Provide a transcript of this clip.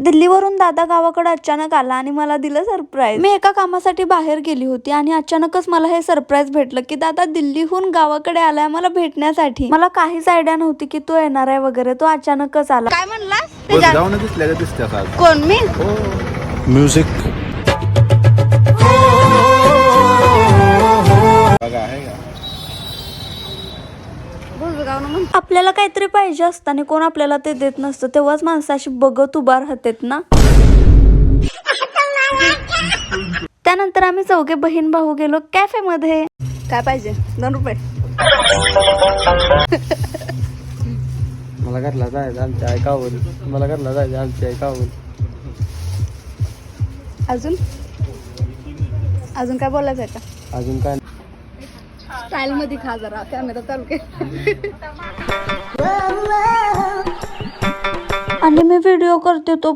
दिल्लीवरून दादा गावाकडे अचानक आला आणि मला दिलं सरप्राईज. मी एका कामासाठी बाहेर गेली होती आणि अचानकच मला हे सरप्राईज भेटलं की दादा दिल्लीहून गावाकडे आलाय मला भेटण्यासाठी. मला काहीच आयडिया नव्हती की तो येणार आहे वगैरे. तो अचानकच आला. काय म्हणला कोण मी म्युझिक आपल्याला काहीतरी पाहिजे असतं आणि कोण आपल्याला ते देत नसतं तेव्हाच माणसाशी बघत उभा राहतेत ना. त्यानंतर आम्ही चौघे बहीण भाऊ गेलो कॅफे मध्ये. काय पाहिजे 2 रुपये. मला घरला जायचं आमच्या ऐकावं. मला घरला जायचं आमच्या ऐकावं. अजून काय बोलायचं आहे का? अजून काय स्टाईल मध्ये खा जरा कॅमेरा चालू के. आणि मी व्हिडिओ करते तो